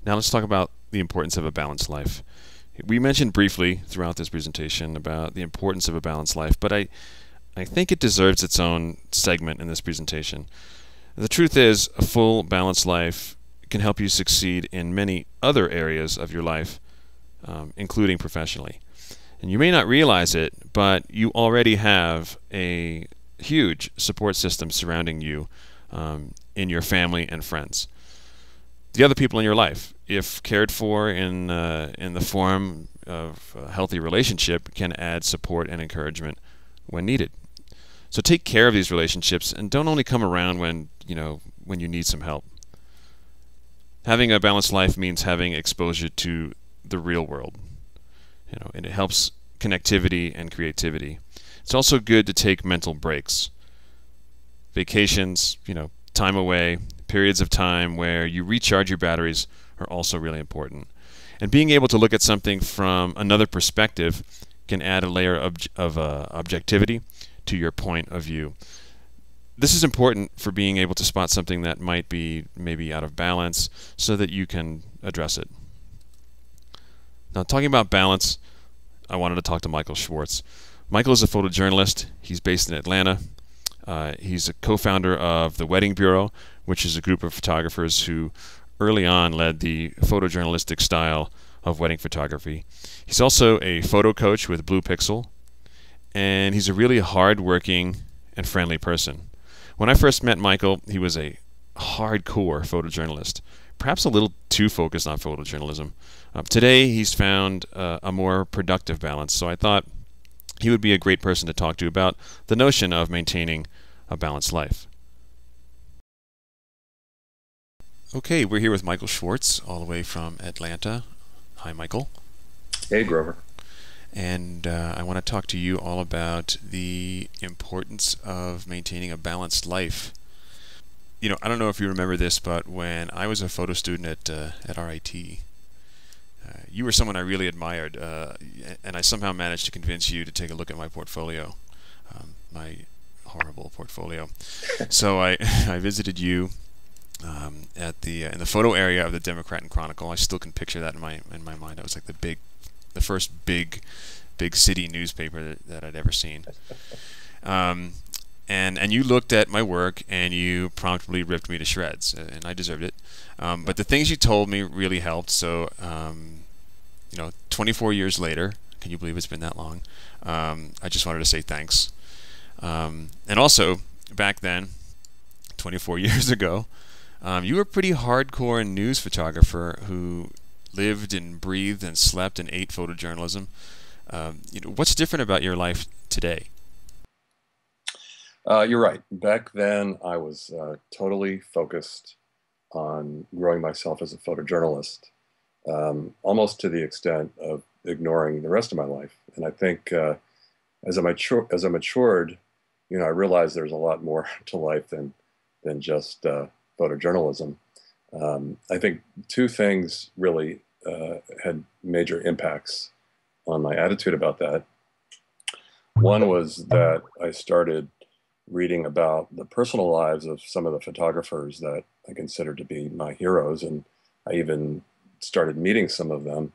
Now let's talk about the importance of a balanced life. We mentioned briefly throughout this presentation about the importance of a balanced life, but I think it deserves its own segment in this presentation. The truth is, a full, balanced life can help you succeed in many other areas of your life, including professionally. And you may not realize it, but you already have a huge support system surrounding you in your family and friends. The other people in your life, if cared for in the form of a healthy relationship, can add support and encouragement when needed. So take care of these relationships and don't only come around when you need some help. Having a balanced life means having exposure to the real world, and it helps connectivity and creativity. It's also good to take mental breaks. Vacations, time away, periods of time where you recharge your batteries are also really important. And being able to look at something from another perspective can add a layer of objectivity to your point of view. This is important for being able to spot something that might be maybe out of balance so that you can address it. Now, talking about balance, I wanted to talk to Michael Schwarz. Michael is a photojournalist. He's based in Atlanta. He's a co-founder of the Wedding Bureau, which is a group of photographers who early on led the photojournalistic style of wedding photography. He's also a photo coach with Blue Pixel, and he's a really hard-working and friendly person. When I first met Michael, he was a hardcore photojournalist, perhaps a little too focused on photojournalism. Today, he's found a more productive balance, so I thought he would be a great person to talk to about the notion of maintaining a balanced life. Okay, we're here with Michael Schwarz, all the way from Atlanta. Hi, Michael. Hey, Grover. And I want to talk to you all about the importance of maintaining a balanced life. I don't know if you remember this, but when I was a photo student at RIT, you were someone I really admired, and I somehow managed to convince you to take a look at my portfolio, my horrible portfolio. So I visited you in the photo area of the Democrat and Chronicle. I still can picture that in my mind. It was like the first big city newspaper that I'd ever seen. And you looked at my work and you promptly ripped me to shreds, and I deserved it. But the things you told me really helped. So 24 years later, can you believe it's been that long? I just wanted to say thanks. And also, back then, 24 years ago, you were a pretty hardcore news photographer who lived and breathed and slept and ate photojournalism. What's different about your life today? You're right. Back then, I was totally focused on growing myself as a photojournalist, almost to the extent of ignoring the rest of my life. And I think as I matured, I realized there's a lot more to life than just photojournalism. I think two things really had major impacts on my attitude about that. One was that I started reading about the personal lives of some of the photographers that I consider to be my heroes, and I even started meeting some of them.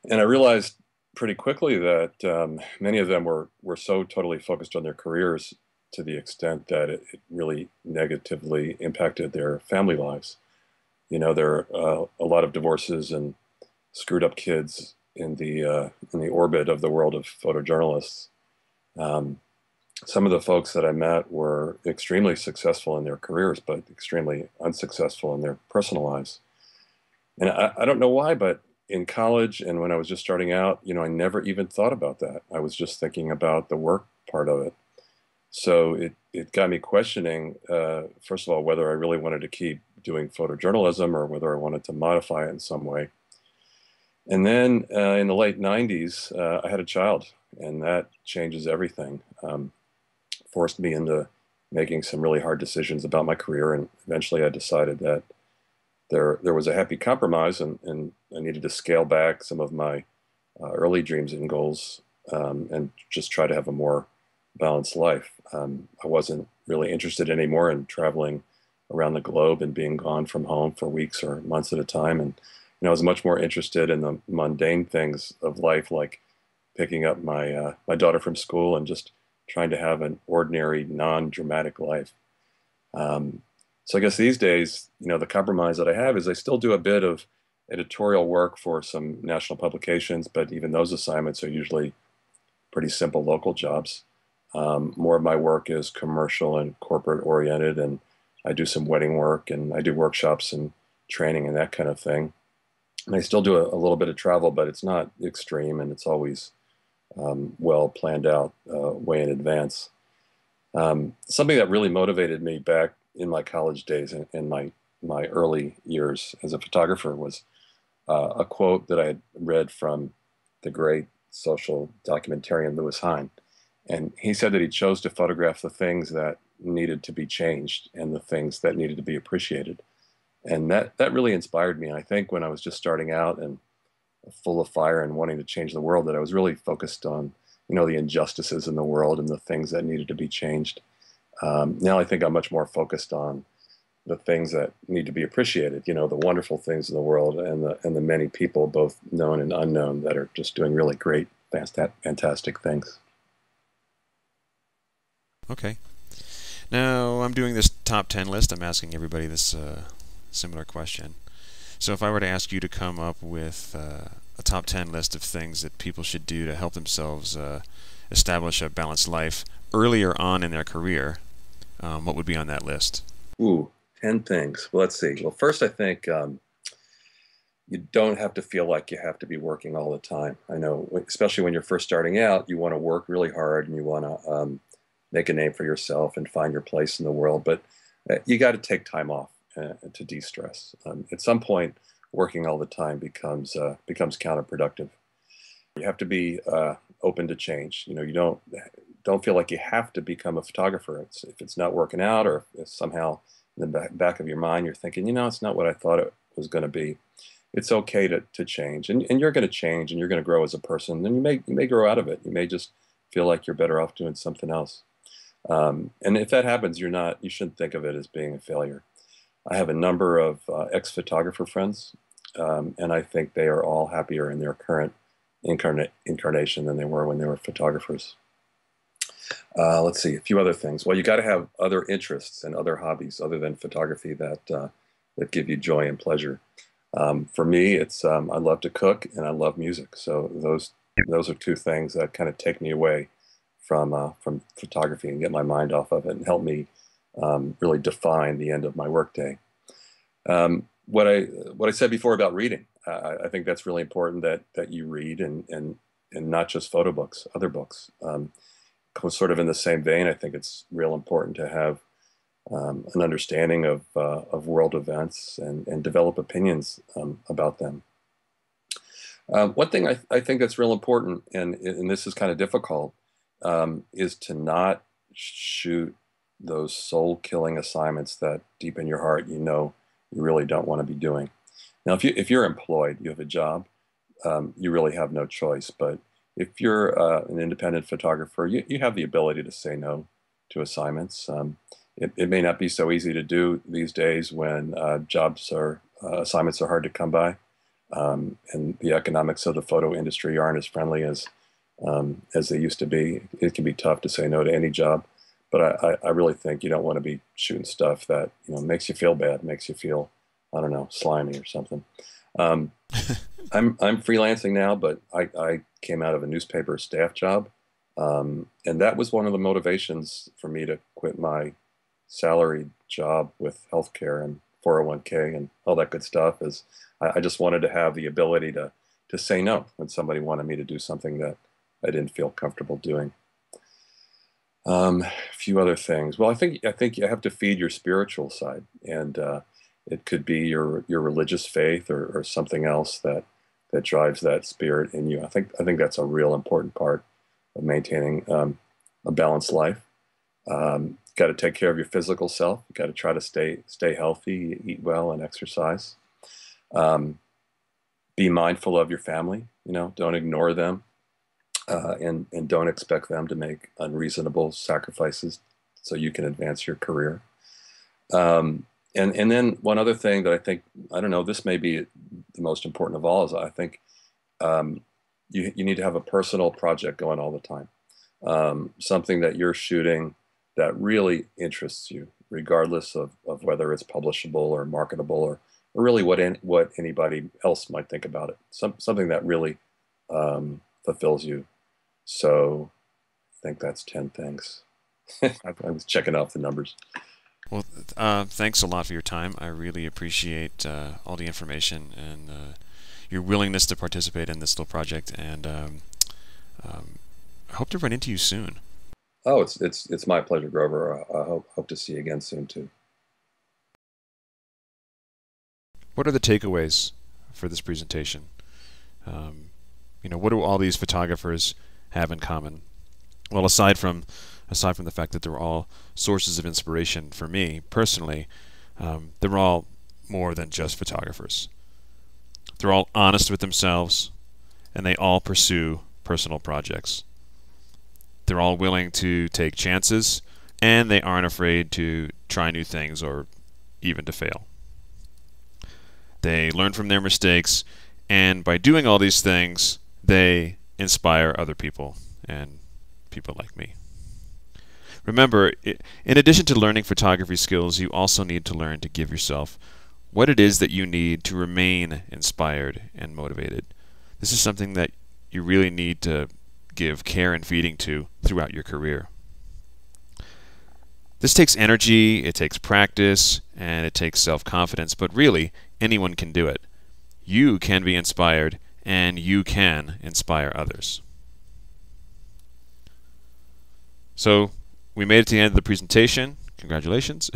And I realized pretty quickly that many of them were so totally focused on their careers to the extent that it really negatively impacted their family lives. There are a lot of divorces and screwed up kids in the orbit of the world of photojournalists. Some of the folks that I met were extremely successful in their careers, but extremely unsuccessful in their personal lives. And I don't know why, but in college and when I was just starting out, I never even thought about that. I was just thinking about the work part of it. So it got me questioning, first of all, whether I really wanted to keep doing photojournalism or whether I wanted to modify it in some way. And then in the late 90s, I had a child, and that changes everything. Forced me into making some really hard decisions about my career, and eventually I decided that there was a happy compromise, and I needed to scale back some of my early dreams and goals, and just try to have a more balanced life. I wasn't really interested anymore in traveling around the globe and being gone from home for weeks or months at a time. And I was much more interested in the mundane things of life, like picking up my daughter from school and just trying to have an ordinary, non-dramatic life. Um, so I guess these days, the compromise that I have is I still do a bit of editorial work for some national publications, but even those assignments are usually pretty simple local jobs. More of my work is commercial and corporate oriented, and I do some wedding work and I do workshops and training and that kind of thing. And I still do a little bit of travel, but it's not extreme and it's always well planned out way in advance. Something that really motivated me back in my college days and in my early years as a photographer was a quote that I had read from the great social documentarian Lewis Hine. And he said that he chose to photograph the things that needed to be changed and the things that needed to be appreciated. And that really inspired me. And I think when I was just starting out and full of fire and wanting to change the world, that I was really focused on, the injustices in the world and the things that needed to be changed. Now I think I'm much more focused on the things that need to be appreciated, the wonderful things in the world and the many people, both known and unknown, that are just doing really great, fantastic things. Okay. Now I'm doing this top 10 list. I'm asking everybody this similar question. So if I were to ask you to come up with a top 10 list of things that people should do to help themselves establish a balanced life earlier on in their career, what would be on that list? Ooh, 10 things. Well, let's see. Well, first, I think you don't have to feel like you have to be working all the time. I know, especially when you're first starting out, you want to work really hard and you want to make a name for yourself and find your place in the world. But you got to take time off to de-stress. At some point, working all the time becomes counterproductive. You have to be open to change. You don't feel like you have to become a photographer. If it's not working out, or if somehow in the back of your mind you're thinking, it's not what I thought it was going to be. It's okay to change, and you're going to change, and you're going to grow as a person. And you may grow out of it. You may just feel like you're better off doing something else. And if that happens, you shouldn't think of it as being a failure. I have a number of ex-photographer friends, and I think they are all happier in their current incarnation than they were when they were photographers. Let's see, a few other things. Well, you got to have other interests and other hobbies other than photography that give you joy and pleasure. For me, it's I love to cook and I love music. So those are two things that kind of take me away from photography and get my mind off of it and help me really define the end of my workday. What I said before about reading, I think that's really important that you read and not just photo books, other books. Sort of in the same vein, I think it's real important to have an understanding of world events and develop opinions about them. One thing I think that's real important, and this is kind of difficult, is to not shoot those soul-killing assignments that deep in your heart you really don't want to be doing. Now, if you're employed, you have a job, you really have no choice. But if you're an independent photographer, you have the ability to say no to assignments. It may not be so easy to do these days when assignments are hard to come by, and the economics of the photo industry aren't as friendly as they used to be. It can be tough to say no to any job, but I really think you don't want to be shooting stuff that makes you feel bad, makes you feel, I don't know, slimy or something. I'm freelancing now, but I came out of a newspaper staff job, and that was one of the motivations for me to quit my salaried job with healthcare and 401k and all that good stuff. Is I just wanted to have the ability to say no when somebody wanted me to do something that I didn't feel comfortable doing. A few other things. Well, I think you have to feed your spiritual side, and it could be your religious faith or something else that drives that spirit in you. I think that's a real important part of maintaining a balanced life. Got to take care of your physical self. You got to try to stay healthy, eat well, and exercise. Be mindful of your family. Don't ignore them, and don't expect them to make unreasonable sacrifices so you can advance your career. And then one other thing that I think, I don't know, this may be the most important of all, is I think um, you need to have a personal project going all the time. Something that you're shooting that really interests you, regardless of whether it's publishable or marketable, or really what anybody else might think about it. Something that really fulfills you. So I think that's 10 things. I was checking off the numbers. Well, thanks a lot for your time. I really appreciate all the information and your willingness to participate in this little project, and I hope to run into you soon. Oh, it's my pleasure, Grover. I hope to see you again soon too. What are the takeaways for this presentation? What do all these photographers have in common? Well, aside from the fact that they're all sources of inspiration for me personally, they're all more than just photographers. They're all honest with themselves, and they all pursue personal projects. They're all willing to take chances, and they aren't afraid to try new things or even to fail. They learn from their mistakes, and by doing all these things, they inspire other people and people like me. Remember, in addition to learning photography skills, you also need to learn to give yourself what it is that you need to remain inspired and motivated. This is something that you really need to give care and feeding to throughout your career. This takes energy, it takes practice, and it takes self-confidence, but really, anyone can do it. You can be inspired, and you can inspire others. So, we made it to the end of the presentation. Congratulations.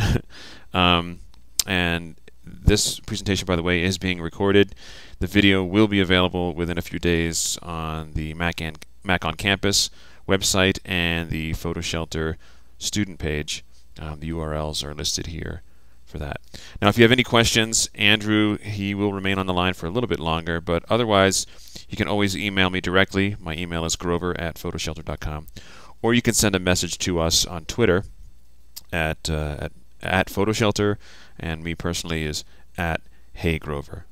And this presentation, by the way, is being recorded. The video will be available within a few days on the Mac on Campus website and the PhotoShelter student page. The URLs are listed here for that. Now, if you have any questions, Andrew, he will remain on the line for a little bit longer, but otherwise, you can always email me directly. My email is grover@photoshelter.com. Or you can send a message to us on Twitter at PhotoShelter, and me personally is at HeyGrover.